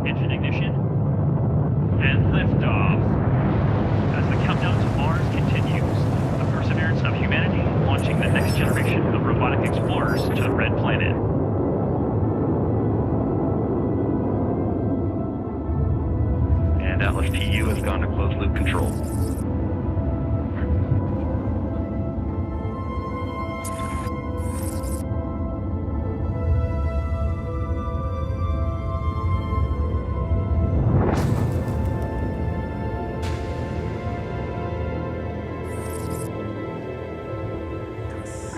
Engine ignition. And liftoff. As the countdown to Mars continues, the perseverance of humanity launching the next generation of robotic explorers to the Red Planet. And Atlas TU has gone to closed-loop control.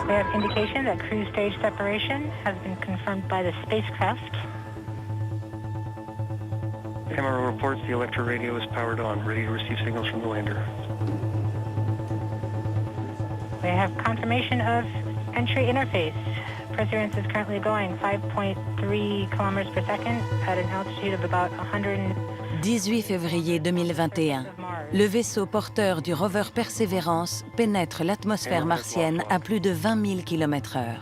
We have indication that cruise stage separation has been confirmed by the spacecraft. MRO reports the electro radio is powered on, ready to receive signals from the lander. We have confirmation of entry interface. Perseverance is currently going 5.3 kilometers per second at an altitude of about 18 février 2021. Le vaisseau porteur du rover Perseverance pénètre l'atmosphère martienne à plus de 20 000 km/h.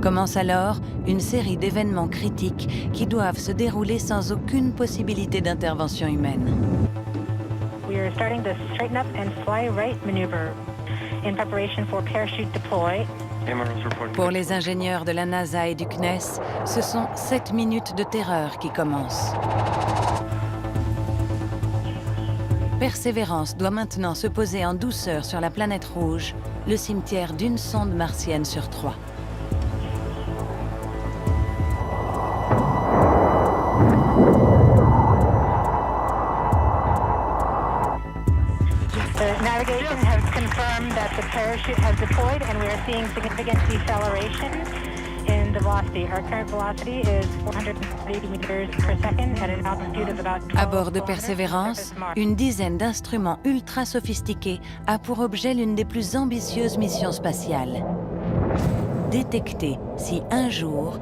Commence alors une série d'événements critiques qui doivent se dérouler sans aucune possibilité d'intervention humaine. We are starting the straighten up and fly right maneuver in preparation for parachute deploy. Pour les ingénieurs de la NASA et du CNES, ce sont 7 minutes de terreur qui commencent. Persévérance doit maintenant se poser en douceur sur la planète rouge, le cimetière d'une sonde martienne sur 3. The navigation has confirmed that the parachute has deployed and we are seeing significant deceleration in the velocity. Our current velocity is 480 meters per second at an altitude of about 12 À bord de kilometers Persévérance, from Mars. une dizaine d'instruments ultra sophistiqués a pour objet l'une des plus ambitieuses missions spatiales. Détecter si un jour,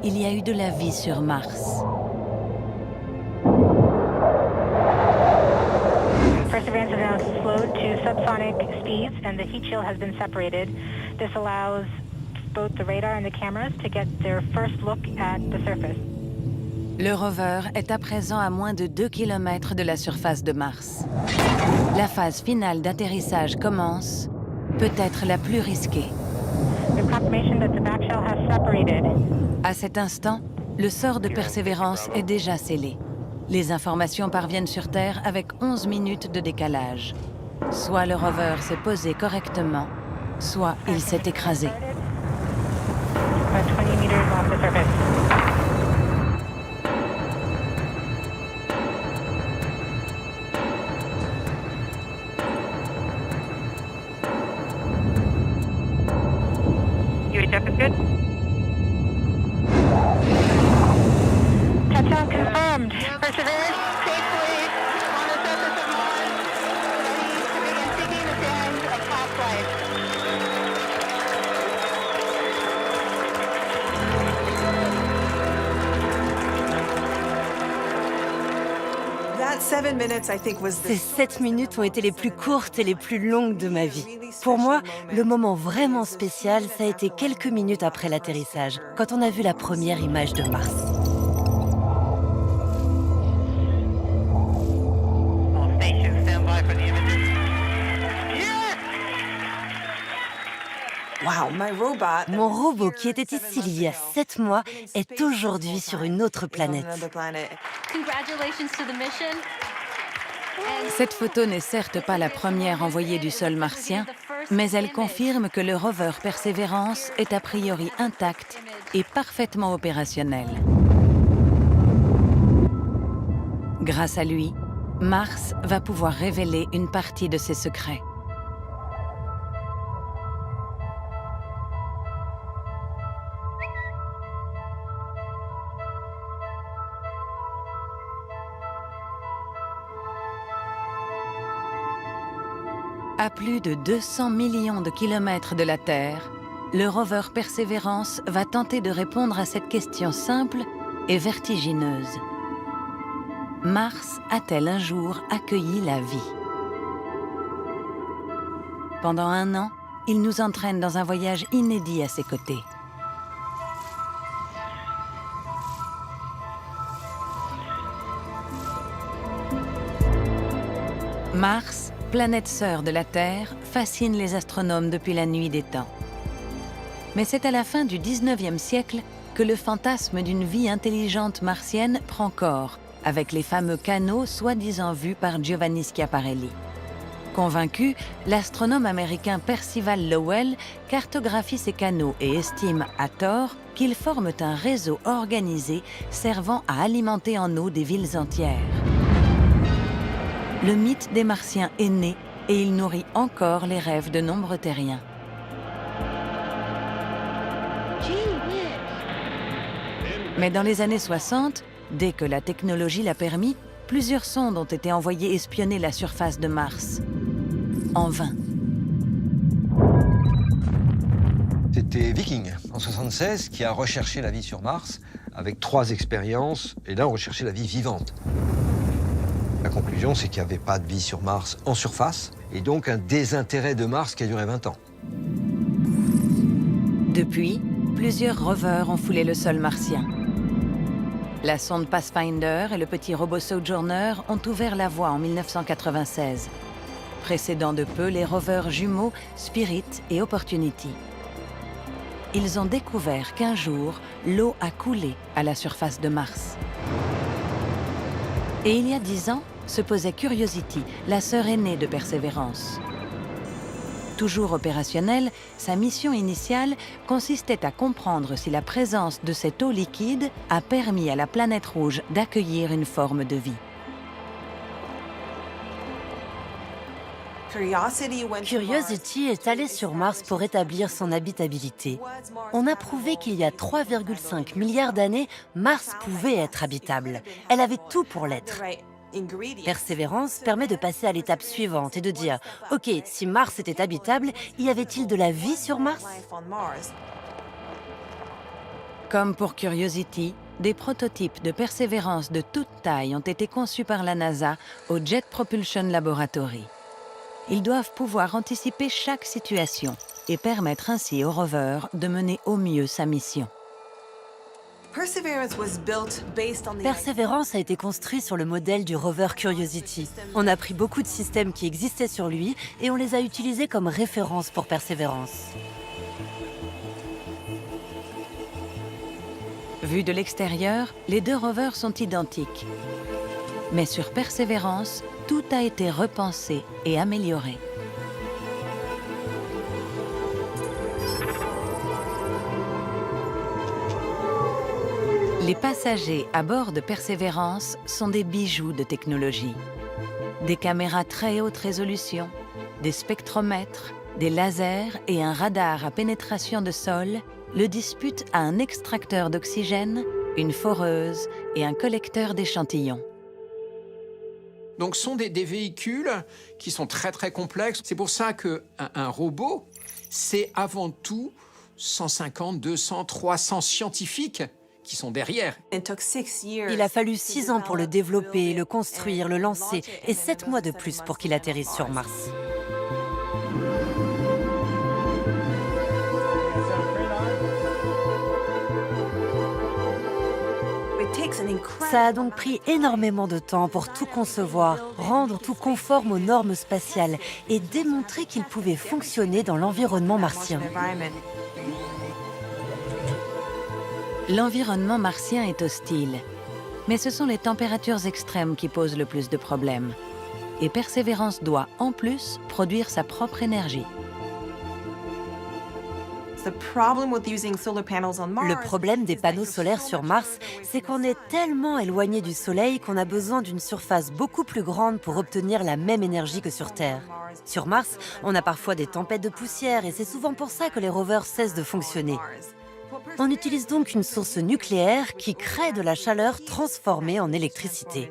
il y a eu de la vie sur Mars. Perseverance is now slowed to subsonic speeds and the heat shield has been separated. This allows both the radar and the cameras to get their first look at the surface. Le rover est à présent à moins de 2 km de la surface de Mars. La phase finale d'atterrissage commence, peut-être la plus risquée. We have confirmation that the back shell has separated. À cet instant, le sort de Persévérance est déjà scellé. Les informations parviennent sur Terre avec 11 minutes de décalage. Soit le rover s'est posé correctement, soit il s'est écrasé. About 20 meters off the surface. UHF is good. Touchdown confirmed. Perseverance safely on the surface of Mars, ready to begin seeking the signs of past life. Ces 7 minutes ont été les plus courtes et les plus longues de ma vie. Pour moi, le moment vraiment spécial, ça a été quelques minutes après l'atterrissage, quand on a vu la première image de Mars. All stations, stand by for the images. Mon robot qui était ici il y a 7 mois est aujourd'hui sur une autre planète. Congratulations to the mission. Cette photo n'est certes pas la première envoyée du sol martien, mais elle confirme que le rover Persévérance est a priori intact et parfaitement opérationnel. Grâce à lui, Mars va pouvoir révéler une partie de ses secrets. À plus de 200 millions de kilomètres de la Terre, le rover Persévérance va tenter de répondre à cette question simple et vertigineuse. Mars a-t-elle un jour accueilli la vie? Pendant 1 an, il nous entraîne dans un voyage inédit à ses côtés. Mars, planète sœur de la Terre, fascine les astronomes depuis la nuit des temps. Mais c'est à la fin du 19e siècle que le fantasme d'une vie intelligente martienne prend corps, avec les fameux canaux soi-disant vus par Giovanni Schiaparelli. Convaincu, l'astronome américain Percival Lowell cartographie ces canaux et estime, à tort, qu'ils forment un réseau organisé servant à alimenter en eau des villes entières. Le mythe des Martiens est né et il nourrit encore les rêves de nombreux terriens. Mais dans les années 60, dès que la technologie l'a permis, plusieurs sondes ont été envoyées espionner la surface de Mars. En vain. C'était Viking, en 1976, qui a recherché la vie sur Mars avec 3 expériences, et là on recherchait la vie vivante. La conclusion, c'est qu'il n'y avait pas de vie sur Mars en surface, et donc un désintérêt de Mars qui a duré 20 ans. Depuis, plusieurs rovers ont foulé le sol martien. La sonde Pathfinder et le petit robot Sojourner ont ouvert la voie en 1996. Précédant de peu les rovers jumeaux Spirit et Opportunity. Ils ont découvert qu'un jour, l'eau a coulé à la surface de Mars. Et il y a 10 ans, se posait Curiosity, la sœur aînée de Persévérance. Toujours opérationnelle, sa mission initiale consistait à comprendre si la présence de cette eau liquide a permis à la planète rouge d'accueillir une forme de vie. Curiosity est allée sur Mars pour établir son habitabilité. On a prouvé qu'il y a 3,5 milliards d'années, Mars pouvait être habitable. Elle avait tout pour l'être. Persévérance permet de passer à l'étape suivante et de dire « Ok, si Mars était habitable, y avait-il de la vie sur Mars ?» Comme pour Curiosity, des prototypes de Persévérance de toute taille ont été conçus par la NASA au Jet Propulsion Laboratory. Ils doivent pouvoir anticiper chaque situation et permettre ainsi au rover de mener au mieux sa mission. Persévérance a été construit sur le modèle du rover Curiosity. On a pris beaucoup de systèmes qui existaient sur lui et on les a utilisés comme référence pour Persévérance. Vus de l'extérieur, les 2 rovers sont identiques. Mais sur Persévérance, tout a été repensé et amélioré. Les passagers à bord de Persévérance sont des bijoux de technologie. Des caméras très haute résolution, des spectromètres, des lasers et un radar à pénétration de sol le disputent à un extracteur d'oxygène, une foreuse et un collecteur d'échantillons. Donc ce sont des véhicules qui sont très très complexes. C'est pour ça qu'un robot, c'est avant tout 150, 200, 300 scientifiques qui sont derrière. Il a fallu 6 ans pour le développer, le construire, le lancer et 7 mois de plus pour qu'il atterrisse sur Mars. Ça a donc pris énormément de temps pour tout concevoir, rendre tout conforme aux normes spatiales et démontrer qu'il pouvait fonctionner dans l'environnement martien. L'environnement martien est hostile, mais ce sont les températures extrêmes qui posent le plus de problèmes. Et Persévérance doit, en plus, produire sa propre énergie. Le problème des panneaux solaires sur Mars, c'est qu'on est tellement éloigné du Soleil qu'on a besoin d'une surface beaucoup plus grande pour obtenir la même énergie que sur Terre. Sur Mars, on a parfois des tempêtes de poussière et c'est souvent pour ça que les rovers cessent de fonctionner. On utilise donc une source nucléaire qui crée de la chaleur transformée en électricité.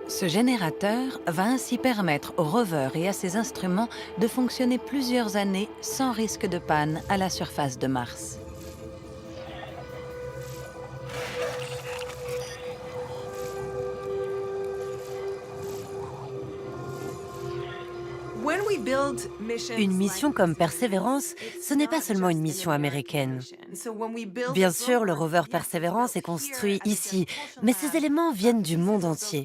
Ce générateur va ainsi permettre au rover et à ses instruments de fonctionner plusieurs années sans risque de panne à la surface de Mars. Une mission comme Perseverance, ce n'est pas seulement une mission américaine. Bien sûr, le rover Perseverance est construit ici, mais ces éléments viennent du monde entier.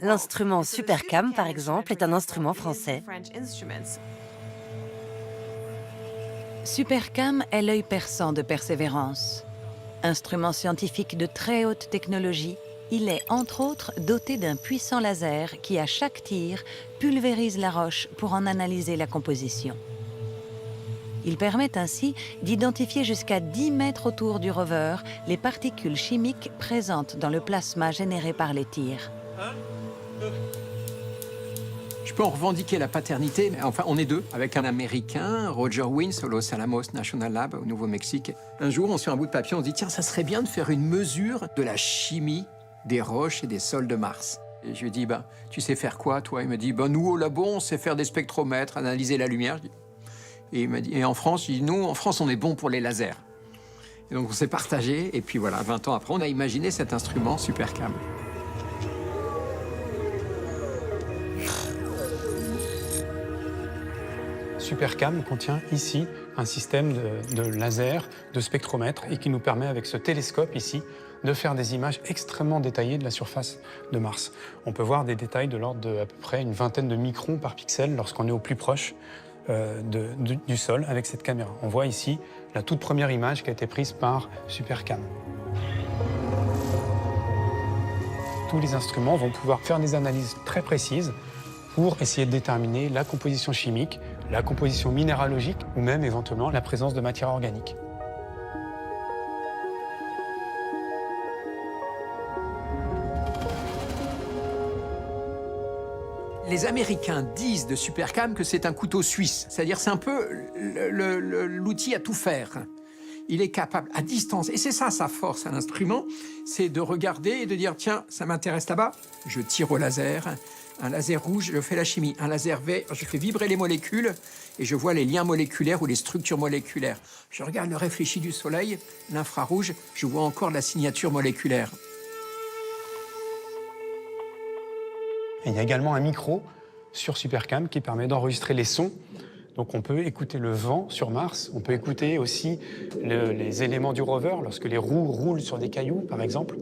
L'instrument SuperCam, par exemple, est un instrument français. SuperCam est l'œil perçant de Perseverance. Instrument scientifique de très haute technologie, il est, entre autres, doté d'un puissant laser qui, à chaque tir, pulvérise la roche pour en analyser la composition. Il permet ainsi d'identifier jusqu'à 10 mètres autour du rover les particules chimiques présentes dans le plasma généré par les tirs. Je peux en revendiquer la paternité, mais enfin, on est deux, avec un Américain, Roger Wins, au Los Alamos National Lab, au Nouveau-Mexique. Un jour, on sur un bout de papier, on se dit, tiens, ça serait bien de faire une mesure de la chimie des roches et des sols de Mars. Et je lui ai dit, tu sais faire quoi, toi? Il m'a dit, nous, au labo, on sait faire des spectromètres, analyser la lumière. Et il m'a dit, et en France? Je lui ai dit, nous, en France, on est bon pour les lasers. Et donc, on s'est partagé, et puis voilà, 20 ans après, on a imaginé cet instrument SuperCam. SuperCam contient ici un système de laser, de spectromètre, et qui nous permet, avec ce télescope ici, de faire des images extrêmement détaillées de la surface de Mars. On peut voir des détails de l'ordre d'à peu près une vingtaine de microns par pixel lorsqu'on est au plus proche du sol avec cette caméra. On voit ici la toute première image qui a été prise par SuperCam. Tous les instruments vont pouvoir faire des analyses très précises pour essayer de déterminer la composition chimique, la composition minéralogique ou même éventuellement la présence de matière organique. Les Américains disent de SuperCam que c'est un couteau suisse, c'est-à-dire c'est un peu l'outil à tout faire. Il est capable, à distance, et c'est ça sa force à l'instrument, c'est de regarder et de dire « Tiens, ça m'intéresse là-bas, je tire au laser. Un laser rouge, je fais la chimie. Un laser vert, je fais vibrer les molécules et je vois les liens moléculaires ou les structures moléculaires. Je regarde le réfléchi du soleil, l'infrarouge, je vois encore la signature moléculaire. » Et il y a également un micro sur SuperCam qui permet d'enregistrer les sons. Donc on peut écouter le vent sur Mars, on peut écouter aussi les éléments du rover lorsque les roues roulent sur des cailloux, par exemple,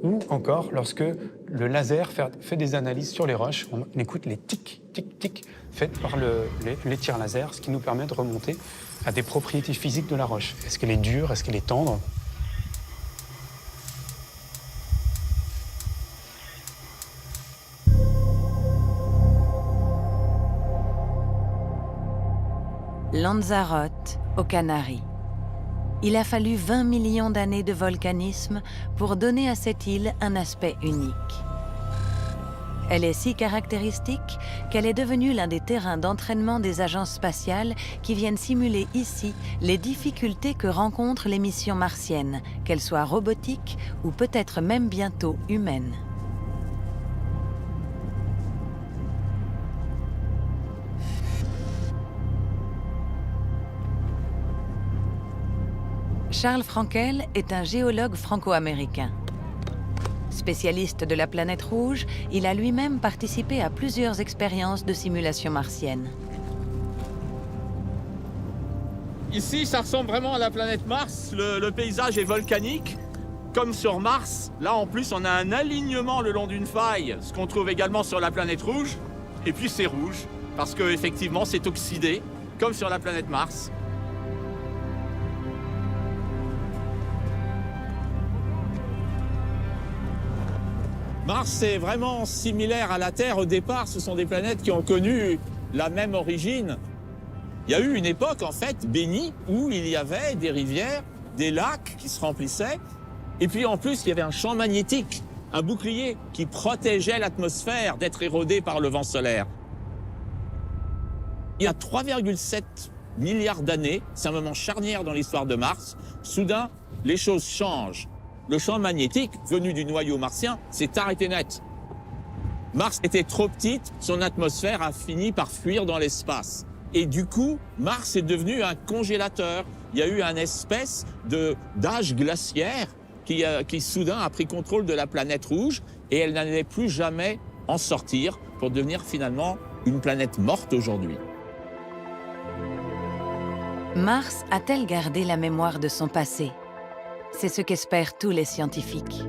ou encore lorsque le laser fait des analyses sur les roches, on écoute les tic, tic, tic faites par les tirs laser, ce qui nous permet de remonter à des propriétés physiques de la roche. Est-ce qu'elle est dure, est-ce qu'elle est tendre ? Lanzarote, aux Canaries. Il a fallu 20 millions d'années de volcanisme pour donner à cette île un aspect unique. Elle est si caractéristique qu'elle est devenue l'un des terrains d'entraînement des agences spatiales qui viennent simuler ici les difficultés que rencontrent les missions martiennes, qu'elles soient robotiques ou peut-être même bientôt humaines. Charles Frankel est un géologue franco-américain. Spécialiste de la planète rouge, il a lui-même participé à plusieurs expériences de simulation martienne. Ici, ça ressemble vraiment à la planète Mars. Le paysage est volcanique, comme sur Mars. Là, en plus, on a un alignement le long d'une faille, ce qu'on trouve également sur la planète rouge. Et puis, c'est rouge, parce qu'effectivement, c'est oxydé, comme sur la planète Mars. Mars, c'est vraiment similaire à la Terre. Au départ, ce sont des planètes qui ont connu la même origine. Il y a eu une époque, en fait, bénie, où il y avait des rivières, des lacs qui se remplissaient. Et puis, en plus, il y avait un champ magnétique, un bouclier qui protégeait l'atmosphère d'être érodée par le vent solaire. Il y a 3,7 milliards d'années, c'est un moment charnière dans l'histoire de Mars, soudain, les choses changent. Le champ magnétique, venu du noyau martien, s'est arrêté net. Mars était trop petite, son atmosphère a fini par fuir dans l'espace. Et du coup, Mars est devenu un congélateur. Il y a eu une espèce d'âge glaciaire qui soudain a pris contrôle de la planète rouge et elle n'allait plus jamais en sortir pour devenir finalement une planète morte aujourd'hui. Mars a-t-elle gardé la mémoire de son passé? C'est ce qu'espèrent tous les scientifiques.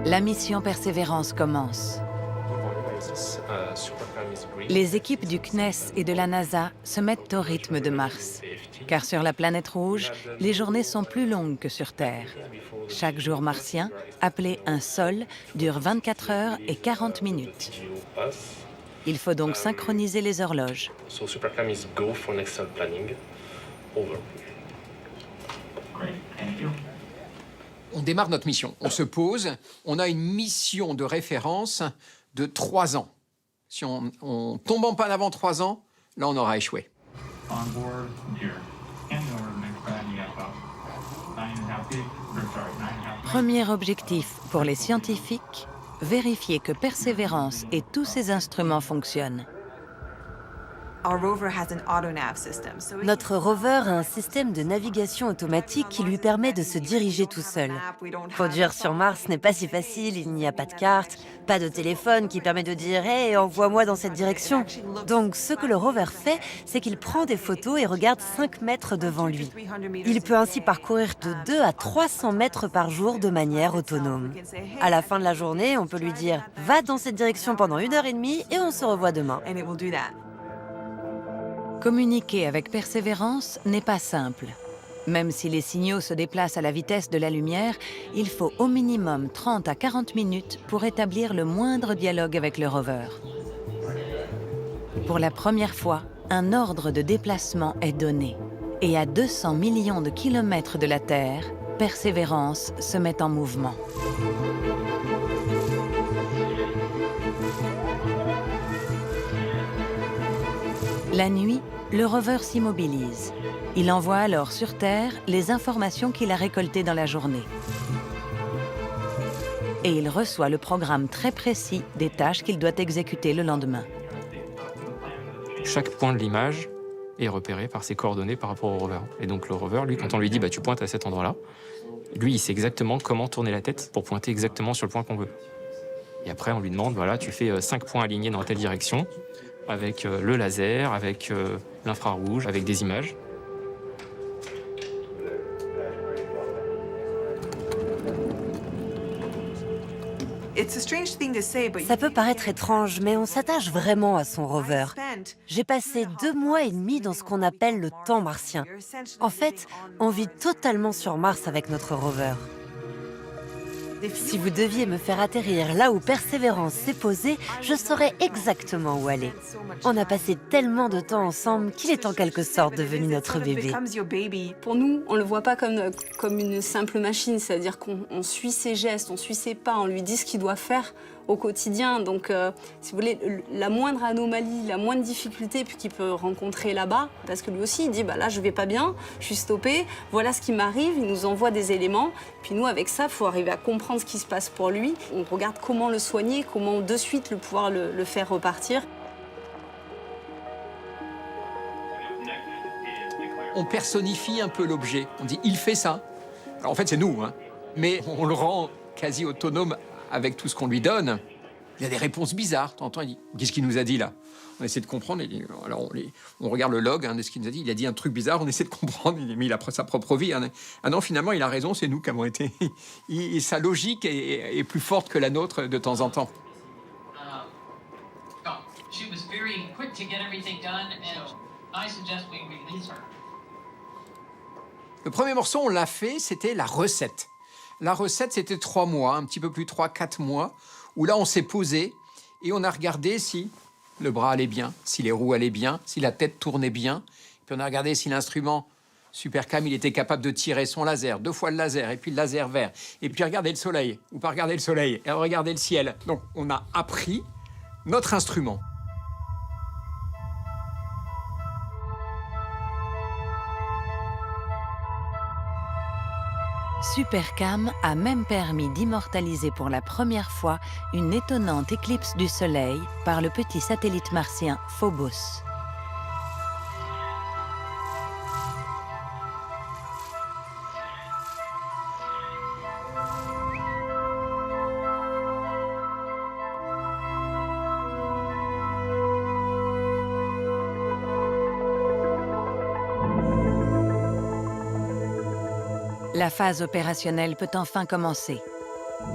La mission Persévérance commence. Les équipes du CNES et de la NASA se mettent au rythme de Mars. Car sur la planète rouge, les journées sont plus longues que sur Terre. Chaque jour martien, appelé un sol, dure 24 heures et 40 minutes. Il faut donc synchroniser les horloges. On démarre notre mission. On se pose. On a une mission de référence de 3 ans. Si on tombe en panne avant 3 ans, là, on aura échoué. Premier objectif pour les scientifiques, vérifier que Persévérance et tous ses instruments fonctionnent. Notre rover a un système de navigation automatique qui lui permet de se diriger tout seul. Conduire sur Mars n'est pas si facile, il n'y a pas de carte, pas de téléphone qui permet de dire « Hey, envoie-moi dans cette direction ». Donc ce que le rover fait, c'est qu'il prend des photos et regarde 5 mètres devant lui. Il peut ainsi parcourir de 2 à 300 mètres par jour de manière autonome. À la fin de la journée, on peut lui dire « Va dans cette direction pendant 1h30 et on se revoit demain ». Communiquer avec Persévérance n'est pas simple. Même si les signaux se déplacent à la vitesse de la lumière, il faut au minimum 30 à 40 minutes pour établir le moindre dialogue avec le rover. Pour la première fois, un ordre de déplacement est donné. Et à 200 millions de kilomètres de la Terre, Persévérance se met en mouvement. La nuit, le rover s'immobilise. Il envoie alors sur Terre les informations qu'il a récoltées dans la journée. Et il reçoit le programme très précis des tâches qu'il doit exécuter le lendemain. Chaque point de l'image est repéré par ses coordonnées par rapport au rover. Et donc le rover, lui, quand on lui dit bah, « tu pointes à cet endroit-là », lui, il sait exactement comment tourner la tête pour pointer exactement sur le point qu'on veut. Et après, on lui demande, voilà, tu fais 5 points alignés dans telle direction, avec le laser, avec l'infrarouge, avec des images. Ça peut paraître étrange, mais on s'attache vraiment à son rover. J'ai passé 2 mois et demi dans ce qu'on appelle le temps martien. En fait, on vit totalement sur Mars avec notre rover. Si vous deviez me faire atterrir là où Persévérance s'est posée, je saurais exactement où aller. On a passé tellement de temps ensemble qu'il est en quelque sorte devenu notre bébé. Pour nous, on ne le voit pas comme une simple machine, c'est-à-dire qu'on suit ses gestes, on suit ses pas, on lui dit ce qu'il doit faire au quotidien. Donc, si vous voulez, la moindre anomalie, la moindre difficulté qu'il peut rencontrer là-bas, parce que lui aussi, il dit, bah là, je vais pas bien, je suis stoppé, voilà ce qui m'arrive, il nous envoie des éléments. Puis nous, avec ça, il faut arriver à comprendre ce qui se passe pour lui. On regarde comment le soigner, comment de suite pouvoir le faire repartir. On personnifie un peu l'objet. On dit, il fait ça. Alors, en fait, c'est nous, hein. Mais on le rend quasi autonome avec tout ce qu'on lui donne. Il y a des réponses bizarres. T'entends, il dit, qu'est-ce qu'il nous a dit là? On essaie de comprendre. Alors on regarde le log de ce qu'il nous a dit. Il a dit un truc bizarre, on essaie de comprendre. Mais il a sa propre vie. Hein. Ah non, finalement, il a raison, c'est nous qui avons été... Et sa logique est plus forte que la nôtre de temps en temps. Le premier morceau, on l'a fait, c'était la recette. La recette, c'était 3 mois, un petit peu plus 3-4 mois, où là, on s'est posé et on a regardé si le bras allait bien, si les roues allaient bien, si la tête tournait bien. Puis on a regardé si l'instrument Supercam, il était capable de tirer son laser, 2 fois le laser, et puis le laser vert. Et puis regarder le soleil, ou pas regarder le soleil, et regarder le ciel. Donc, on a appris notre instrument. Supercam a même permis d'immortaliser pour la première fois une étonnante éclipse du Soleil par le petit satellite martien Phobos. La phase opérationnelle peut enfin commencer.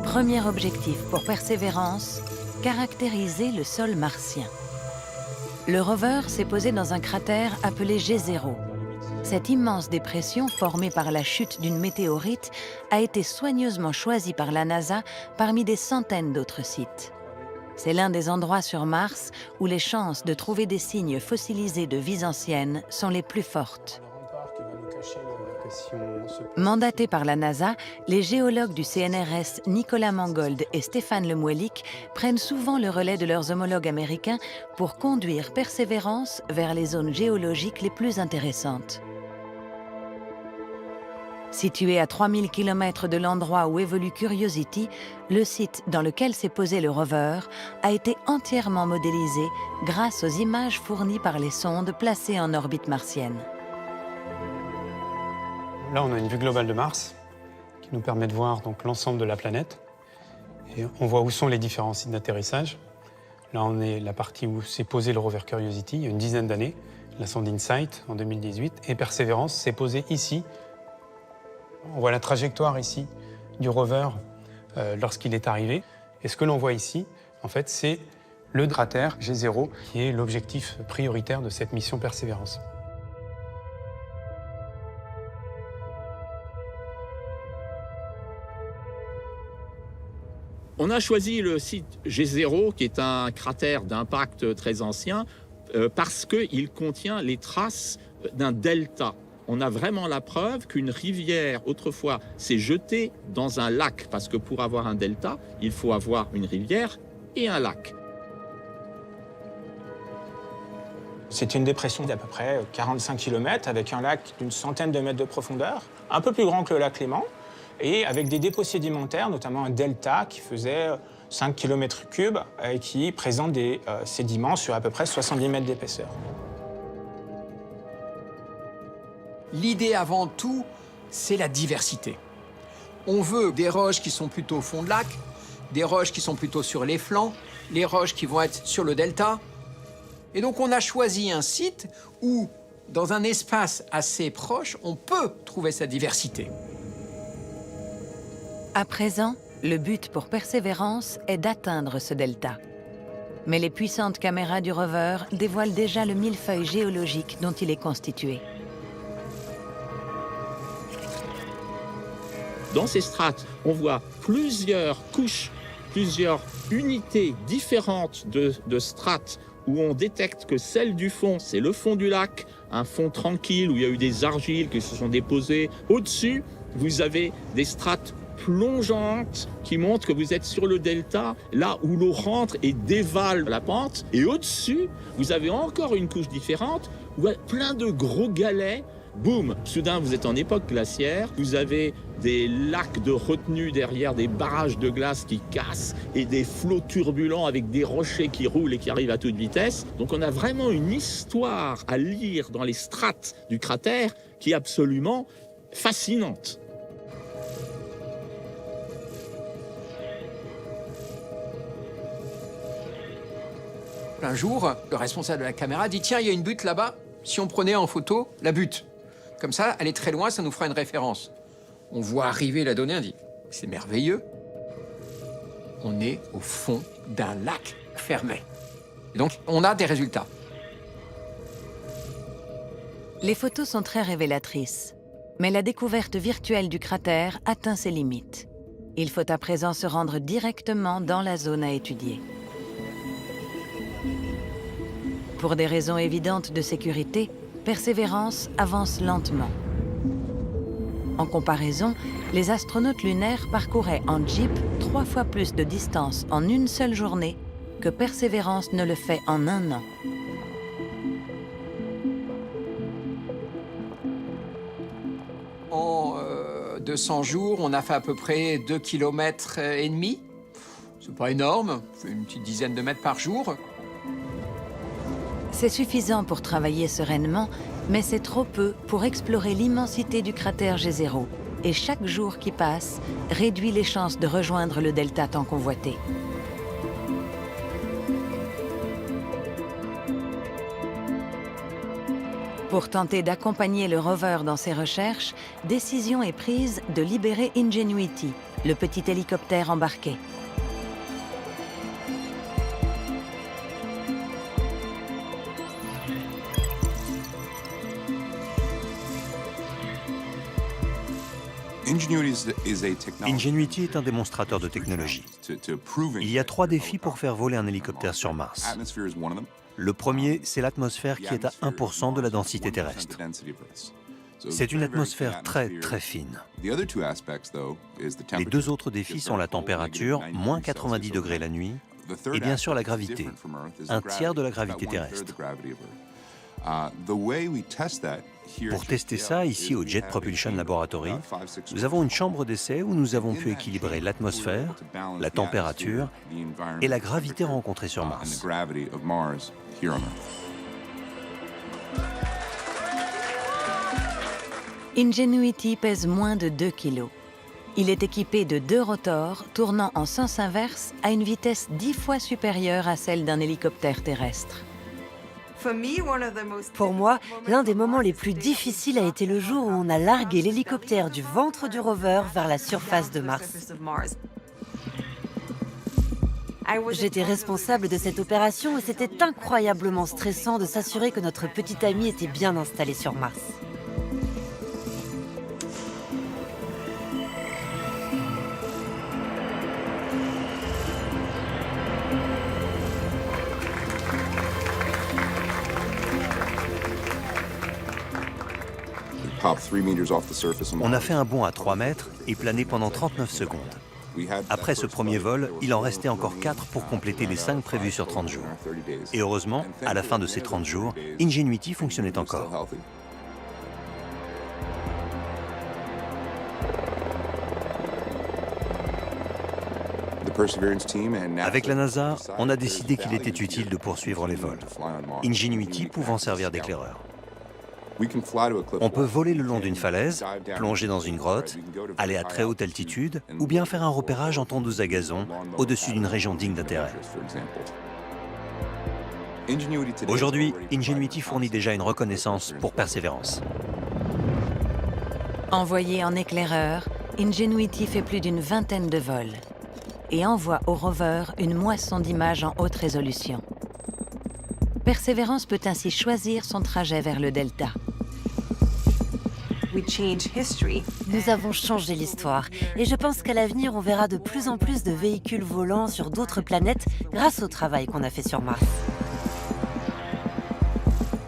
Premier objectif pour Persévérance, caractériser le sol martien. Le rover s'est posé dans un cratère appelé G0. Cette immense dépression formée par la chute d'une météorite a été soigneusement choisie par la NASA parmi des centaines d'autres sites. C'est l'un des endroits sur Mars où les chances de trouver des signes fossilisés de vies anciennes sont les plus fortes. Mandatés par la NASA, les géologues du CNRS Nicolas Mangold et Stéphane Lemoellic prennent souvent le relais de leurs homologues américains pour conduire Persévérance vers les zones géologiques les plus intéressantes. Situé à 3000 km de l'endroit où évolue Curiosity, le site dans lequel s'est posé le rover a été entièrement modélisé grâce aux images fournies par les sondes placées en orbite martienne. Là, on a une vue globale de Mars qui nous permet de voir donc l'ensemble de la planète. Et on voit où sont les différents sites d'atterrissage. Là, on est la partie où s'est posé le rover Curiosity il y a une dizaine d'années, la sonde InSight en 2018, et Persévérance s'est posée ici. On voit la trajectoire ici du rover lorsqu'il est arrivé. Et ce que l'on voit ici, en fait, c'est le cratère G0 qui est l'objectif prioritaire de cette mission Persévérance. On a choisi le site G0, qui est un cratère d'impact très ancien, parce qu'il contient les traces d'un delta. On a vraiment la preuve qu'une rivière, autrefois, s'est jetée dans un lac, parce que pour avoir un delta, il faut avoir une rivière et un lac. C'est une dépression d'à peu près 45 km, avec un lac d'une centaine de mètres de profondeur, un peu plus grand que le lac Léman, et avec des dépôts sédimentaires, notamment un delta qui faisait 5 km3 et qui présente des sédiments sur à peu près 70 mètres d'épaisseur. L'idée avant tout, c'est la diversité. On veut des roches qui sont plutôt au fond de lac, des roches qui sont plutôt sur les flancs, les roches qui vont être sur le delta. Et donc on a choisi un site où, dans un espace assez proche, on peut trouver cette diversité. À présent, le but pour Persévérance est d'atteindre ce delta. Mais les puissantes caméras du rover dévoilent déjà le millefeuille géologique dont il est constitué. Dans ces strates, on voit plusieurs couches, plusieurs unités différentes de strates où on détecte que celle du fond, c'est le fond du lac, un fond tranquille où il y a eu des argiles qui se sont déposées. Au-dessus, vous avez des strates plongeantes qui montrent que vous êtes sur le delta, là où l'eau rentre et dévale la pente. Et au-dessus, vous avez encore une couche différente où il y a plein de gros galets. Boum, soudain vous êtes en époque glaciaire, vous avez des lacs de retenue derrière, des barrages de glace qui cassent et des flots turbulents avec des rochers qui roulent et qui arrivent à toute vitesse. Donc on a vraiment une histoire à lire dans les strates du cratère qui est absolument fascinante. Un jour, le responsable de la caméra dit « Tiens, il y a une butte là-bas, si on prenait en photo la butte. Comme ça, elle est très loin, ça nous fera une référence. » On voit arriver la donnée, on dit « C'est merveilleux. On est au fond d'un lac fermé. » Et donc, on a des résultats. Les photos sont très révélatrices, mais la découverte virtuelle du cratère atteint ses limites. Il faut à présent se rendre directement dans la zone à étudier. Pour des raisons évidentes de sécurité, Persévérance avance lentement. En comparaison, les astronautes lunaires parcouraient en jeep 3 fois plus de distance en une seule journée que Persévérance ne le fait en un an. En 200 jours, on a fait à peu près 2,5 km. C'est pas énorme, c'est une petite dizaine de mètres par jour. C'est suffisant pour travailler sereinement, mais c'est trop peu pour explorer l'immensité du cratère G0. Et chaque jour qui passe réduit les chances de rejoindre le delta tant convoité. Pour tenter d'accompagner le rover dans ses recherches, décision est prise de libérer Ingenuity, le petit hélicoptère embarqué. Ingenuity est un démonstrateur de technologie. Il y a 3 défis pour faire voler un hélicoptère sur Mars. Le premier, c'est l'atmosphère qui est à 1% de la densité terrestre. C'est une atmosphère très très fine. Les 2 autres défis sont la température, moins 90 degrés la nuit, et bien sûr la gravité, un tiers de la gravité terrestre. Pour tester ça, ici au Jet Propulsion Laboratory, nous avons une chambre d'essai où nous avons pu équilibrer l'atmosphère, la température et la gravité rencontrée sur Mars. Ingenuity pèse moins de 2 kg. Il est équipé de 2 rotors tournant en sens inverse à une vitesse 10 fois supérieure à celle d'un hélicoptère terrestre. Pour moi, l'un des moments les plus difficiles a été le jour où on a largué l'hélicoptère du ventre du rover vers la surface de Mars. J'étais responsable de cette opération et c'était incroyablement stressant de s'assurer que notre petit ami était bien installé sur Mars. On a fait un bond à 3 mètres et plané pendant 39 secondes. Après ce premier vol, il en restait encore 4 pour compléter les 5 prévus sur 30 jours. Et heureusement, à la fin de ces 30 jours, Ingenuity fonctionnait encore. Avec la NASA, on a décidé qu'il était utile de poursuivre les vols, Ingenuity pouvant servir d'éclaireur. On peut voler le long d'une falaise, plonger dans une grotte, aller à très haute altitude ou bien faire un repérage en tondeuse à gazon au-dessus d'une région digne d'intérêt. Aujourd'hui, Ingenuity fournit déjà une reconnaissance pour Perseverance. Envoyé en éclaireur, Ingenuity fait plus d'une vingtaine de vols et envoie au rover une moisson d'images en haute résolution. Perseverance peut ainsi choisir son trajet vers le delta. Nous avons changé l'histoire et je pense qu'à l'avenir, on verra de plus en plus de véhicules volants sur d'autres planètes grâce au travail qu'on a fait sur Mars.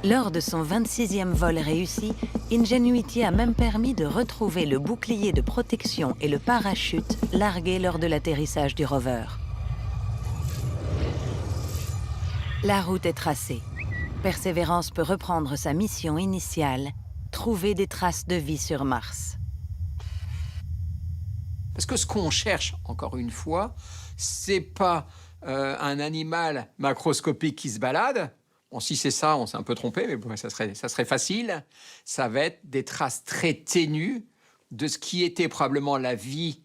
Lors de son 26e vol réussi, Ingenuity a même permis de retrouver le bouclier de protection et le parachute largués lors de l'atterrissage du rover. La route est tracée. Perseverance peut reprendre sa mission initiale, trouver des traces de vie sur Mars. Parce que ce qu'on cherche, encore une fois, c'est pas un animal macroscopique qui se balade. Bon, si c'est ça, on s'est un peu trompé, mais bon, ça serait facile. Ça va être des traces très ténues de ce qui était probablement la vie,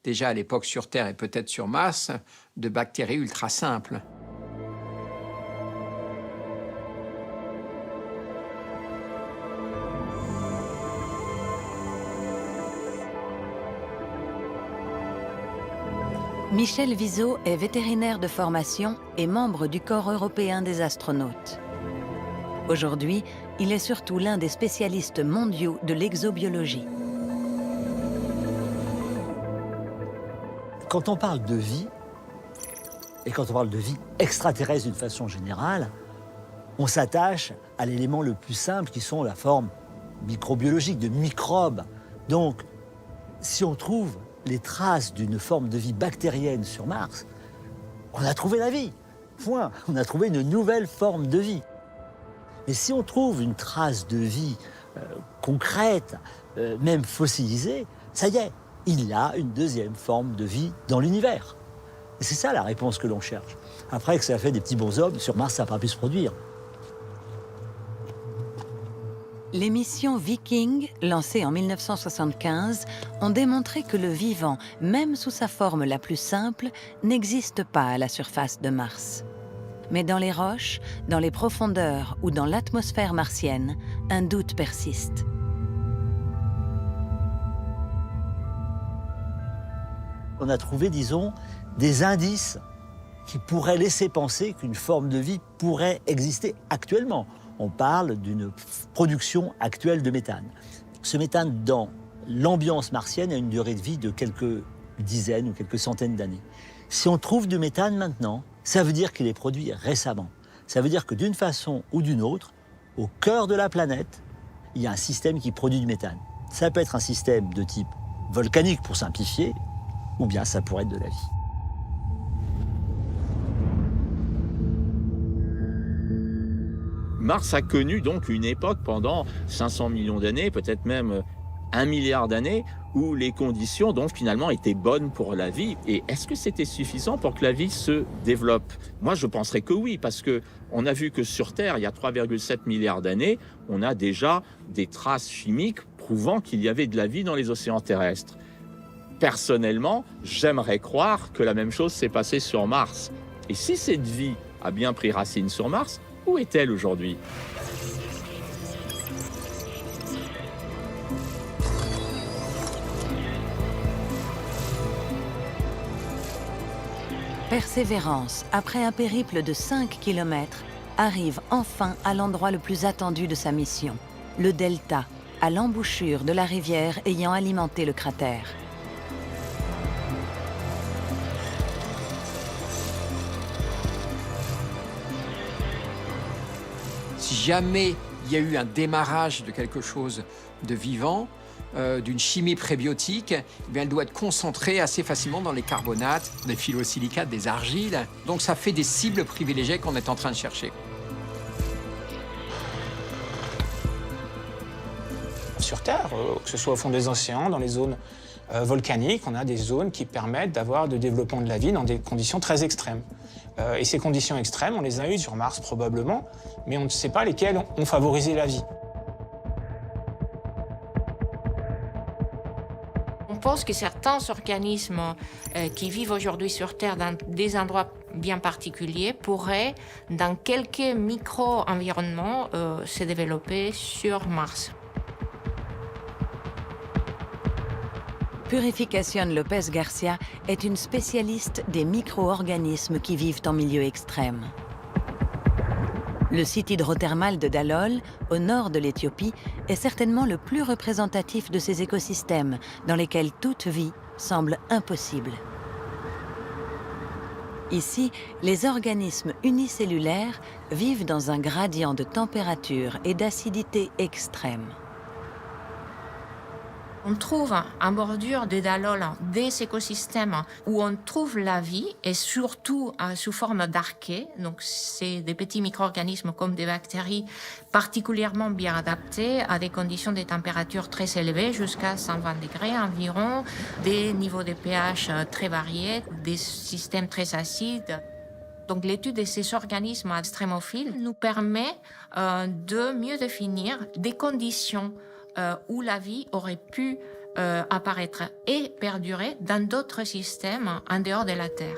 déjà à l'époque sur Terre et peut-être sur Mars, de bactéries ultra simples. Michel Viseau est vétérinaire de formation et membre du Corps européen des astronautes. Aujourd'hui, il est surtout l'un des spécialistes mondiaux de l'exobiologie. Quand on parle de vie, et quand on parle de vie extraterrestre d'une façon générale, on s'attache à l'élément le plus simple qui sont la forme microbiologique, de microbes. Donc, si on trouve les traces d'une forme de vie bactérienne sur Mars, on a trouvé la vie. Point. On a trouvé une nouvelle forme de vie. Mais si on trouve une trace de vie concrète, même fossilisée, ça y est, il y a une deuxième forme de vie dans l'univers. Et c'est ça la réponse que l'on cherche. Après que ça a fait des petits bonshommes, sur Mars, ça n'a pas pu se produire. Les missions Viking, lancées en 1975, ont démontré que le vivant, même sous sa forme la plus simple, n'existe pas à la surface de Mars. Mais dans les roches, dans les profondeurs ou dans l'atmosphère martienne, un doute persiste. On a trouvé, disons, des indices qui pourraient laisser penser qu'une forme de vie pourrait exister actuellement. On parle d'une production actuelle de méthane. Ce méthane, dans l'ambiance martienne, a une durée de vie de quelques dizaines ou quelques centaines d'années. Si on trouve du méthane maintenant, ça veut dire qu'il est produit récemment. Ça veut dire que d'une façon ou d'une autre, au cœur de la planète, il y a un système qui produit du méthane. Ça peut être un système de type volcanique, pour simplifier, ou bien ça pourrait être de la vie. Mars a connu donc une époque pendant 500 millions d'années, peut-être même 1 milliard d'années, où les conditions donc finalement étaient bonnes pour la vie. Et est-ce que c'était suffisant pour que la vie se développe? Moi, je penserais que oui, parce que on a vu que sur Terre, il y a 3,7 milliards d'années, on a déjà des traces chimiques prouvant qu'il y avait de la vie dans les océans terrestres. Personnellement, j'aimerais croire que la même chose s'est passée sur Mars. Et si cette vie a bien pris racine sur Mars, où est-elle aujourd'hui? Persévérance, après un périple de 5 km, arrive enfin à l'endroit le plus attendu de sa mission, le delta, à l'embouchure de la rivière ayant alimenté le cratère. Si jamais il y a eu un démarrage de quelque chose de vivant, d'une chimie prébiotique, eh bien, elle doit être concentrée assez facilement dans les carbonates, des phyllosilicates, des argiles. Donc ça fait des cibles privilégiées qu'on est en train de chercher. Sur Terre, que ce soit au fond des océans, dans les zones volcaniques, on a des zones qui permettent d'avoir de développement de la vie dans des conditions très extrêmes. Et ces conditions extrêmes, on les a eues sur Mars probablement, mais on ne sait pas lesquelles ont favorisé la vie. On pense que certains organismes qui vivent aujourd'hui sur Terre dans des endroits bien particuliers pourraient, dans quelques micro-environnements, se développer sur Mars. Purificación López Garcia est une spécialiste des micro-organismes qui vivent en milieu extrême. Le site hydrothermal de Dalol, au nord de l'Éthiopie, est certainement le plus représentatif de ces écosystèmes dans lesquels toute vie semble impossible. Ici, les organismes unicellulaires vivent dans un gradient de température et d'acidité extrême. On trouve en bordure de Dalol des écosystèmes où on trouve la vie et surtout sous forme d'archées. Donc, c'est des petits micro-organismes comme des bactéries particulièrement bien adaptés à des conditions de température très élevées, jusqu'à 120 degrés environ, des niveaux de pH très variés, des systèmes très acides. Donc, l'étude de ces organismes extrémophiles nous permet de mieux définir des conditions où la vie aurait pu apparaître et perdurer dans d'autres systèmes en dehors de la Terre.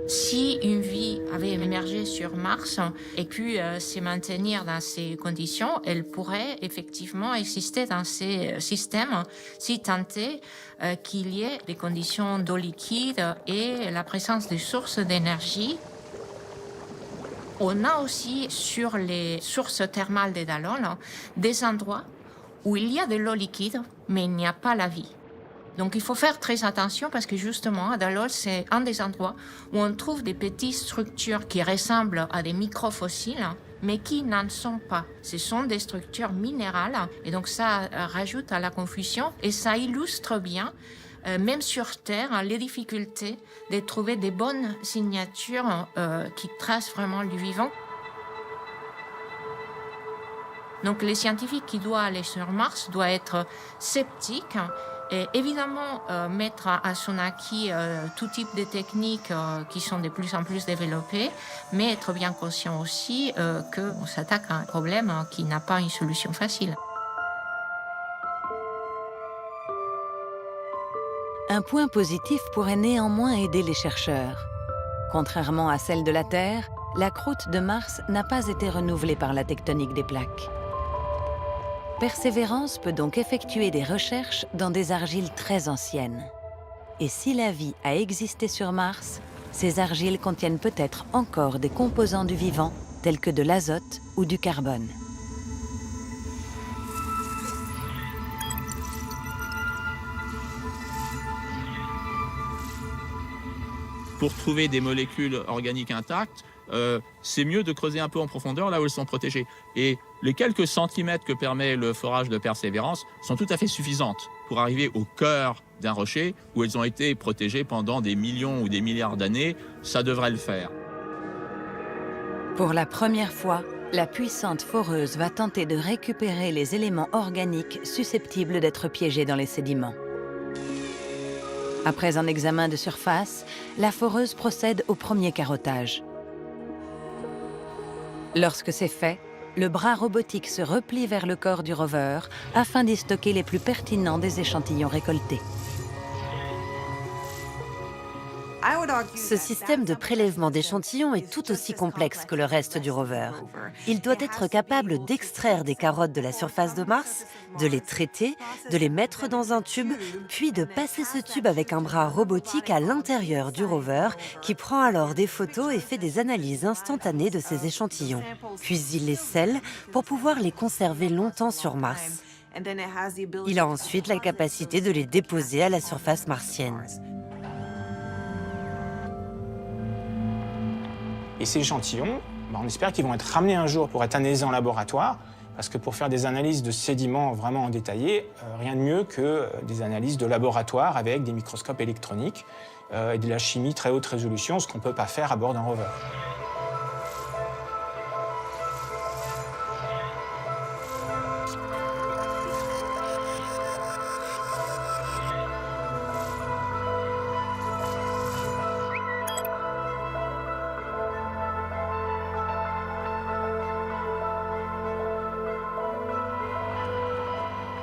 Si une vie avait émergé sur Mars et pu se maintenir dans ces conditions, elle pourrait effectivement exister dans ces systèmes si tant est qu'il y ait des conditions d'eau liquide et la présence de sources d'énergie. On a aussi sur les sources thermales de Dalol des endroits où il y a de l'eau liquide, mais il n'y a pas la vie. Donc il faut faire très attention parce que justement, à Dalol, c'est un des endroits où on trouve des petites structures qui ressemblent à des microfossiles, mais qui n'en sont pas. Ce sont des structures minérales et donc ça rajoute à la confusion et ça illustre bien même sur Terre, les difficultés de trouver des bonnes signatures qui tracent vraiment du vivant. Donc les scientifiques qui doivent aller sur Mars doivent être sceptiques et évidemment mettre à son acquis tout type de techniques qui sont de plus en plus développées, mais être bien conscient aussi qu'on s'attaque à un problème qui n'a pas une solution facile. Un point positif pourrait néanmoins aider les chercheurs. Contrairement à celle de la Terre, la croûte de Mars n'a pas été renouvelée par la tectonique des plaques. Persévérance peut donc effectuer des recherches dans des argiles très anciennes. Et si la vie a existé sur Mars, ces argiles contiennent peut-être encore des composants du vivant, tels que de l'azote ou du carbone. Pour trouver des molécules organiques intactes, c'est mieux de creuser un peu en profondeur là où elles sont protégées. Et les quelques centimètres que permet le forage de Persévérance sont tout à fait suffisantes pour arriver au cœur d'un rocher où elles ont été protégées pendant des millions ou des milliards d'années. Ça devrait le faire. Pour la première fois, la puissante foreuse va tenter de récupérer les éléments organiques susceptibles d'être piégés dans les sédiments. Après un examen de surface, la foreuse procède au premier carottage. Lorsque c'est fait, le bras robotique se replie vers le corps du rover afin d'y stocker les plus pertinents des échantillons récoltés. Ce système de prélèvement d'échantillons est tout aussi complexe que le reste du rover. Il doit être capable d'extraire des carottes de la surface de Mars, de les traiter, de les mettre dans un tube, puis de passer ce tube avec un bras robotique à l'intérieur du rover qui prend alors des photos et fait des analyses instantanées de ces échantillons. Puis il les scelle pour pouvoir les conserver longtemps sur Mars. Il a ensuite la capacité de les déposer à la surface martienne. Et ces échantillons, on espère qu'ils vont être ramenés un jour pour être analysés en laboratoire, parce que pour faire des analyses de sédiments vraiment en détaillé, rien de mieux que des analyses de laboratoire avec des microscopes électroniques et de la chimie très haute résolution, ce qu'on ne peut pas faire à bord d'un rover.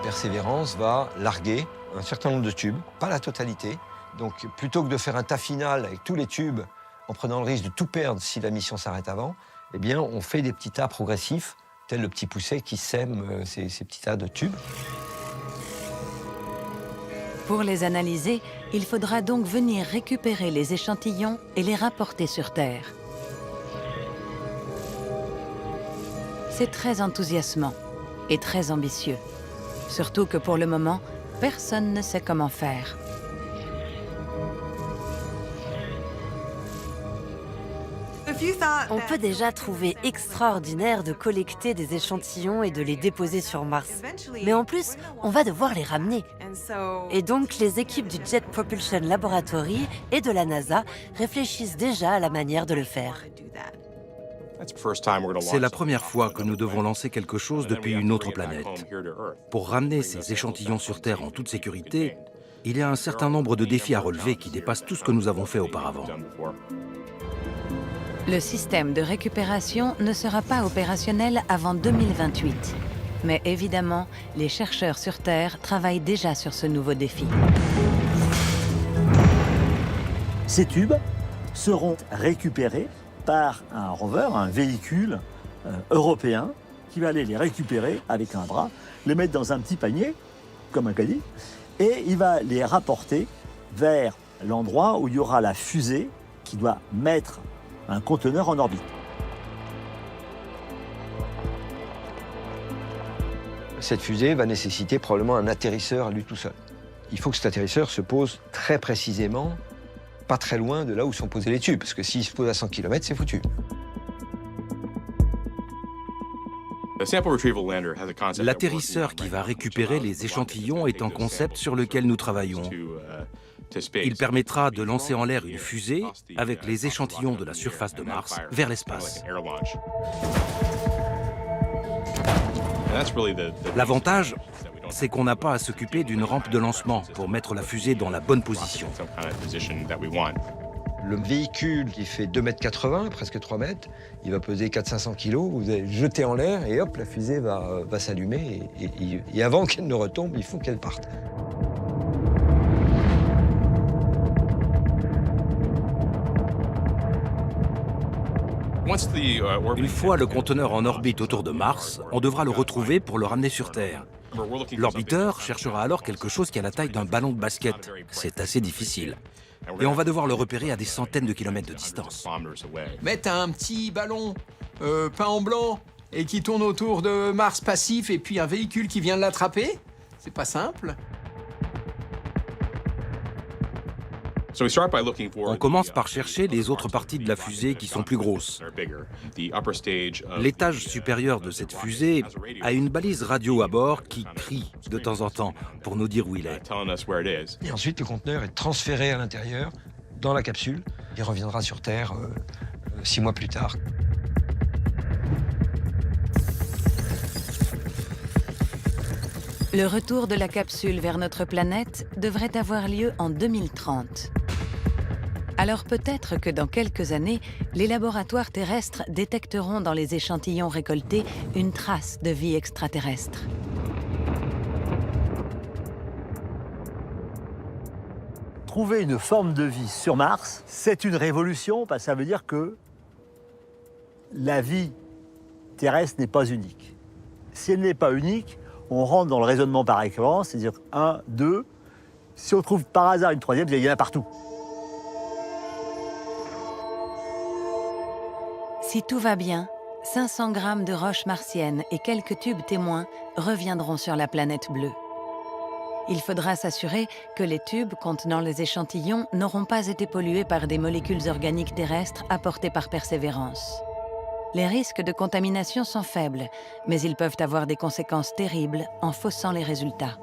Persévérance va larguer un certain nombre de tubes, pas la totalité. Donc plutôt que de faire un tas final avec tous les tubes en prenant le risque de tout perdre si la mission s'arrête avant, eh bien on fait des petits tas progressifs, tel le petit pousset qui sème ces petits tas de tubes. Pour les analyser, il faudra donc venir récupérer les échantillons et les rapporter sur Terre. C'est très enthousiasmant et très ambitieux. Surtout que pour le moment, personne ne sait comment faire. On peut déjà trouver extraordinaire de collecter des échantillons et de les déposer sur Mars. Mais en plus, on va devoir les ramener. Et donc, les équipes du Jet Propulsion Laboratory et de la NASA réfléchissent déjà à la manière de le faire. C'est la première fois que nous devons lancer quelque chose depuis une autre planète. Pour ramener ces échantillons sur Terre en toute sécurité, il y a un certain nombre de défis à relever qui dépassent tout ce que nous avons fait auparavant. Le système de récupération ne sera pas opérationnel avant 2028. Mais évidemment, les chercheurs sur Terre travaillent déjà sur ce nouveau défi. Ces tubes seront récupérés par un rover, un véhicule européen, qui va aller les récupérer avec un bras, les mettre dans un petit panier, comme un caddie, et il va les rapporter vers l'endroit où il y aura la fusée qui doit mettre un conteneur en orbite. Cette fusée va nécessiter probablement un atterrisseur à lui tout seul. Il faut que cet atterrisseur se pose très précisément, pas très loin de là où sont posés les tubes, parce que s'il se pose à 100 km, c'est foutu. L'atterrisseur qui va récupérer les échantillons est un concept sur lequel nous travaillons. Il permettra de lancer en l'air une fusée avec les échantillons de la surface de Mars vers l'espace. L'avantage, c'est qu'on n'a pas à s'occuper d'une rampe de lancement pour mettre la fusée dans la bonne position. Le véhicule qui fait 2,80 m, presque 3 mètres, il va peser 400-500 kg, vous allez le jeter en l'air et hop, la fusée va s'allumer et avant qu'elle ne retombe, il faut qu'elle parte. Une fois le conteneur en orbite autour de Mars, on devra le retrouver pour le ramener sur Terre. L'orbiteur cherchera alors quelque chose qui a la taille d'un ballon de basket. C'est assez difficile. Et on va devoir le repérer à des centaines de kilomètres de distance. Mais t'as un petit ballon peint en blanc et qui tourne autour de Mars passif et puis un véhicule qui vient de l'attraper? C'est pas simple. On commence par chercher les autres parties de la fusée qui sont plus grosses. L'étage supérieur de cette fusée a une balise radio à bord qui crie de temps en temps pour nous dire où il est. Et ensuite, le conteneur est transféré à l'intérieur, dans la capsule. Il reviendra sur Terre 6 mois plus tard. Le retour de la capsule vers notre planète devrait avoir lieu en 2030. Alors peut-être que dans quelques années, les laboratoires terrestres détecteront dans les échantillons récoltés une trace de vie extraterrestre. Trouver une forme de vie sur Mars, c'est une révolution, parce que ça veut dire que la vie terrestre n'est pas unique. Si elle n'est pas unique, on rentre dans le raisonnement par récurrence, c'est-à-dire 1, 2. Si on trouve par hasard une troisième, il y en a partout. Si tout va bien, 500 grammes de roches martiennes et quelques tubes témoins reviendront sur la planète bleue. Il faudra s'assurer que les tubes contenant les échantillons n'auront pas été pollués par des molécules organiques terrestres apportées par Persévérance. Les risques de contamination sont faibles, mais ils peuvent avoir des conséquences terribles en faussant les résultats.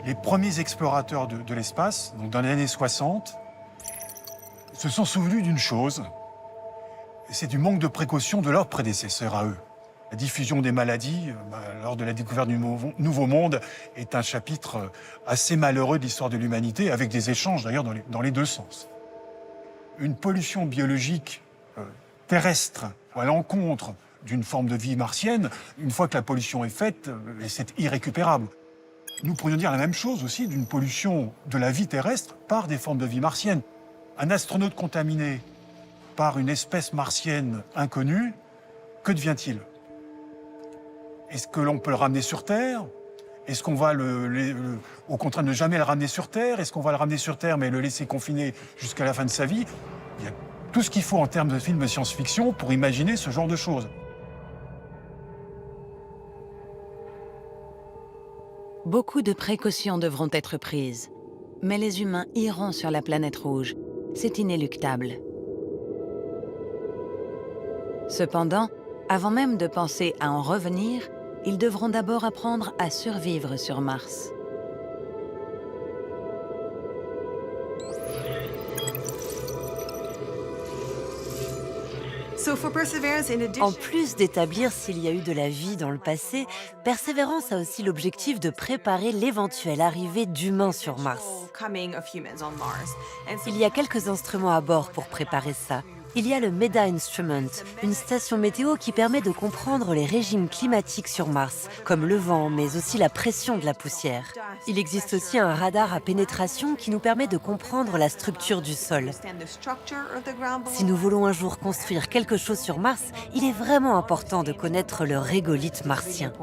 Les premiers explorateurs de l'espace, donc dans les années 60, se sont souvenus d'une chose, c'est du manque de précaution de leurs prédécesseurs à eux. La diffusion des maladies lors de la découverte du Nouveau Monde est un chapitre assez malheureux de l'histoire de l'humanité, avec des échanges d'ailleurs dans les deux sens. Une pollution biologique terrestre à l'encontre d'une forme de vie martienne, une fois que la pollution est faite, c'est irrécupérable. Nous pourrions dire la même chose aussi d'une pollution de la vie terrestre par des formes de vie martienne. Un astronaute contaminé par une espèce martienne inconnue, que devient-il? Est-ce que l'on peut le ramener sur Terre? Est-ce qu'on va au contraire ne jamais le ramener sur Terre? Est-ce qu'on va le ramener sur Terre mais le laisser confiné jusqu'à la fin de sa vie? Il y a tout ce qu'il faut en termes de films de science-fiction pour imaginer ce genre de choses. Beaucoup de précautions devront être prises, mais les humains iront sur la planète rouge. C'est inéluctable. Cependant, avant même de penser à en revenir, ils devront d'abord apprendre à survivre sur Mars. En plus d'établir s'il y a eu de la vie dans le passé, Persévérance a aussi l'objectif de préparer l'éventuelle arrivée d'humains sur Mars. Il y a quelques instruments à bord pour préparer ça. Il y a le MEDA Instrument, une station météo qui permet de comprendre les régimes climatiques sur Mars, comme le vent, mais aussi la pression de la poussière. Il existe aussi un radar à pénétration qui nous permet de comprendre la structure du sol. Si nous voulons un jour construire quelque chose sur Mars, il est vraiment important de connaître le régolithe martien.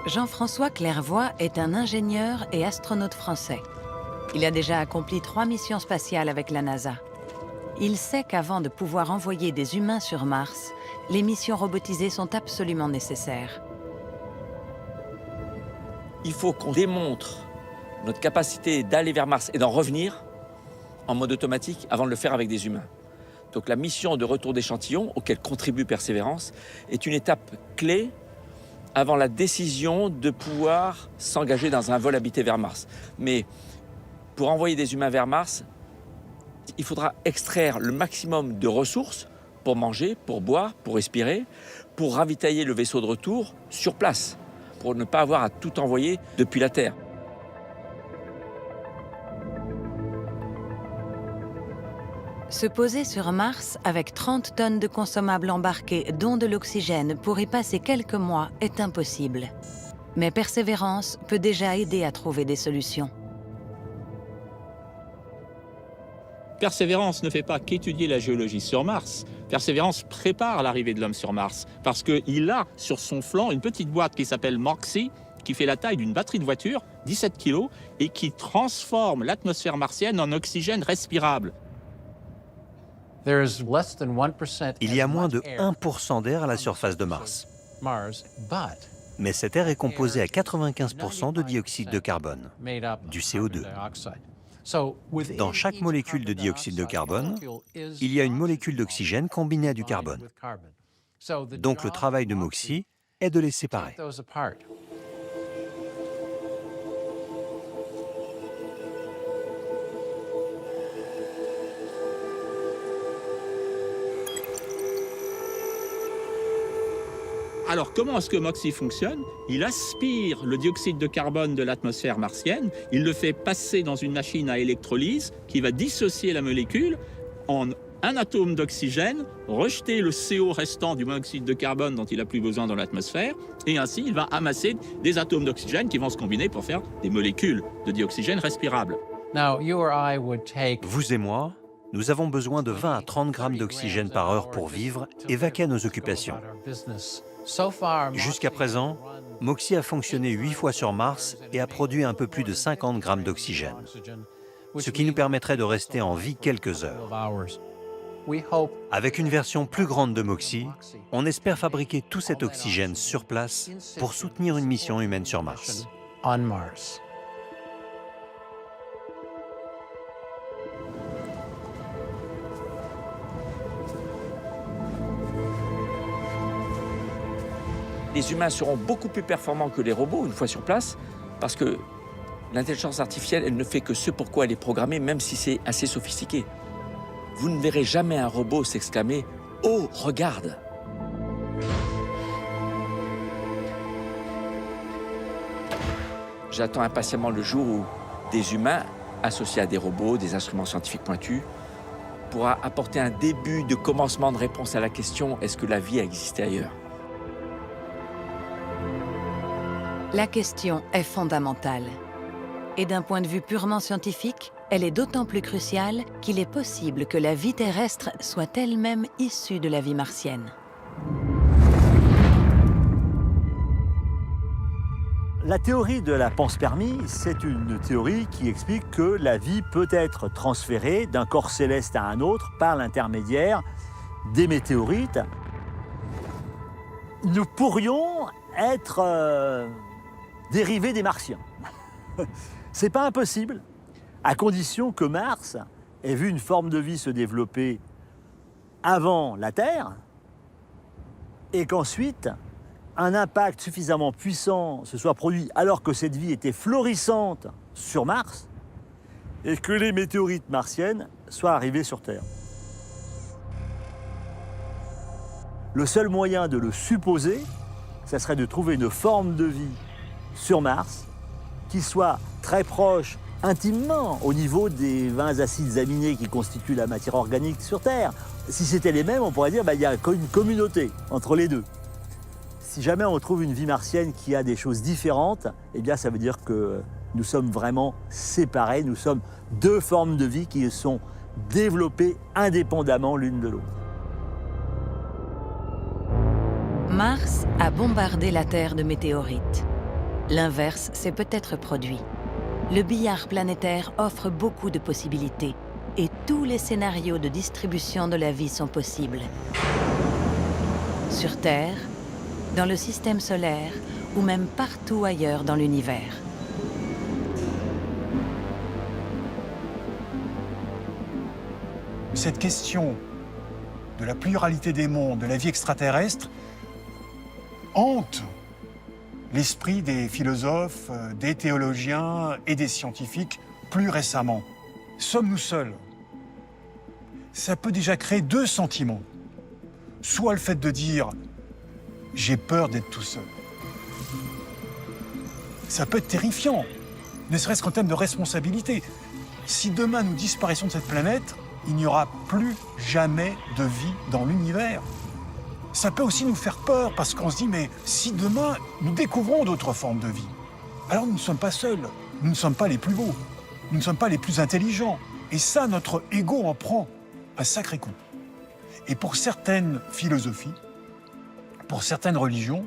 Jean-François Clairvoy est un ingénieur et astronaute français. Il a déjà accompli 3 missions spatiales avec la NASA. Il sait qu'avant de pouvoir envoyer des humains sur Mars, les missions robotisées sont absolument nécessaires. Il faut qu'on démontre notre capacité d'aller vers Mars et d'en revenir en mode automatique avant de le faire avec des humains. Donc la mission de retour d'échantillons, auquel contribue Persévérance, est une étape clé avant la décision de pouvoir s'engager dans un vol habité vers Mars. Mais pour envoyer des humains vers Mars, il faudra extraire le maximum de ressources pour manger, pour boire, pour respirer, pour ravitailler le vaisseau de retour sur place, pour ne pas avoir à tout envoyer depuis la Terre. Se poser sur Mars avec 30 tonnes de consommables embarqués, dont de l'oxygène, pour y passer quelques mois est impossible. Mais Persévérance peut déjà aider à trouver des solutions. Persévérance ne fait pas qu'étudier la géologie sur Mars. Persévérance prépare l'arrivée de l'homme sur Mars parce qu'il a sur son flanc une petite boîte qui s'appelle MOXIE, qui fait la taille d'une batterie de voiture, 17 kg, et qui transforme l'atmosphère martienne en oxygène respirable. Il y a moins de 1% d'air à la surface de Mars. Mais cet air est composé à 95% de dioxyde de carbone, du CO2. Dans chaque molécule de dioxyde de carbone, il y a une molécule d'oxygène combinée à du carbone. Donc le travail de MOXIE est de les séparer. Alors, comment est-ce que MOXIE fonctionne? Il aspire le dioxyde de carbone de l'atmosphère martienne, il le fait passer dans une machine à électrolyse qui va dissocier la molécule en un atome d'oxygène, rejeter le CO restant du monoxyde de carbone dont il n'a plus besoin dans l'atmosphère, et ainsi il va amasser des atomes d'oxygène qui vont se combiner pour faire des molécules de dioxygène respirables. Vous et moi, nous avons besoin de 20 à 30 grammes d'oxygène par heure pour vivre et vaquer à nos occupations. Jusqu'à présent, MOXIE a fonctionné 8 fois sur Mars et a produit un peu plus de 50 grammes d'oxygène, ce qui nous permettrait de rester en vie quelques heures. Avec une version plus grande de MOXIE, on espère fabriquer tout cet oxygène sur place pour soutenir une mission humaine sur Mars. Les humains seront beaucoup plus performants que les robots une fois sur place, parce que l'intelligence artificielle, elle ne fait que ce pourquoi elle est programmée, même si c'est assez sophistiqué. Vous ne verrez jamais un robot s'exclamer « Oh, regarde !» J'attends impatiemment le jour où des humains, associés à des robots, des instruments scientifiques pointus, pourra apporter un début de commencement de réponse à la question « Est-ce que la vie a existé ailleurs ?» La question est fondamentale. Et d'un point de vue purement scientifique, elle est d'autant plus cruciale qu'il est possible que la vie terrestre soit elle-même issue de la vie martienne. La théorie de la panspermie, c'est une théorie qui explique que la vie peut être transférée d'un corps céleste à un autre par l'intermédiaire des météorites. Nous pourrions être dérivés des Martiens. C'est pas impossible, à condition que Mars ait vu une forme de vie se développer avant la Terre et qu'ensuite un impact suffisamment puissant se soit produit alors que cette vie était florissante sur Mars et que les météorites martiennes soient arrivées sur Terre. Le seul moyen de le supposer, ça serait de trouver une forme de vie sur Mars qui soit très proche, intimement, au niveau des 20 acides aminés qui constituent la matière organique sur Terre. Si c'était les mêmes, on pourrait dire qu'il y a une communauté entre les deux. Si jamais on trouve une vie martienne qui a des choses différentes, eh bien ça veut dire que nous sommes vraiment séparés, nous sommes deux formes de vie qui sont développées indépendamment l'une de l'autre. Mars a bombardé la Terre de météorites. L'inverse s'est peut-être produit. Le billard planétaire offre beaucoup de possibilités et tous les scénarios de distribution de la vie sont possibles. Sur Terre, dans le système solaire ou même partout ailleurs dans l'univers. Cette question de la pluralité des mondes, de la vie extraterrestre, hante l'esprit des philosophes, des théologiens et des scientifiques plus récemment. Sommes-nous seuls? Ça peut déjà créer deux sentiments. Soit le fait de dire « j'ai peur d'être tout seul ». Ça peut être terrifiant, ne serait-ce qu'en termes de responsabilité. Si demain nous disparaissons de cette planète, il n'y aura plus jamais de vie dans l'univers. Ça peut aussi nous faire peur parce qu'on se dit, mais si demain nous découvrons d'autres formes de vie, alors nous ne sommes pas seuls, nous ne sommes pas les plus beaux, nous ne sommes pas les plus intelligents, Et ça, notre ego en prend un sacré coup. Et pour certaines philosophies, pour certaines religions,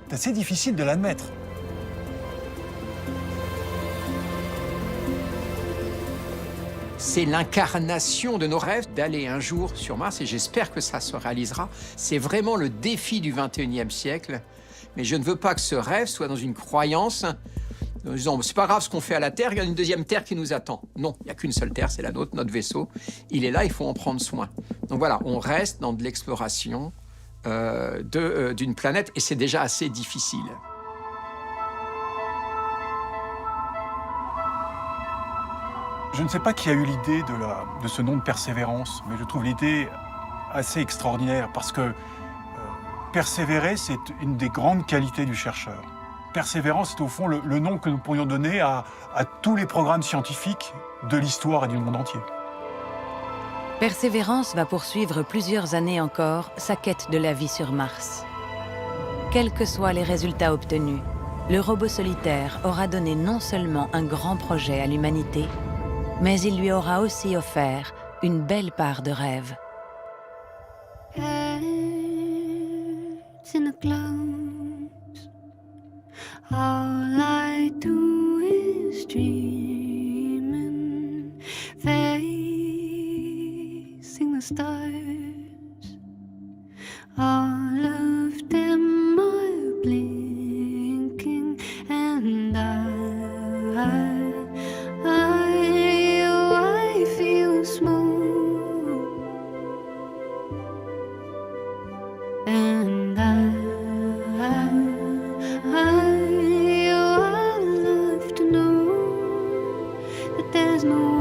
c'est assez difficile de l'admettre. C'est l'incarnation de nos rêves d'aller un jour sur Mars et j'espère que ça se réalisera. C'est vraiment le défi du 21e siècle. Mais je ne veux pas que ce rêve soit dans une croyance en disant c'est pas grave ce qu'on fait à la Terre, il y a une deuxième Terre qui nous attend. Non, il n'y a qu'une seule Terre, c'est la nôtre, notre vaisseau. Il est là, il faut en prendre soin. Donc voilà, on reste dans de l'exploration d'une planète et c'est déjà assez difficile. Je ne sais pas qui a eu l'idée de ce nom de persévérance, mais je trouve l'idée assez extraordinaire parce que persévérer, c'est une des grandes qualités du chercheur. Persévérance, c'est au fond le nom que nous pourrions donner à tous les programmes scientifiques de l'histoire et du monde entier. Persévérance va poursuivre plusieurs années encore sa quête de la vie sur Mars. Quels que soient les résultats obtenus, le robot solitaire aura donné non seulement un grand projet à l'humanité, mais il lui aura aussi offert une belle part de rêve. All I do is dream and facing the stars. All of them are blinking, and I feel small, and I love to know that there's no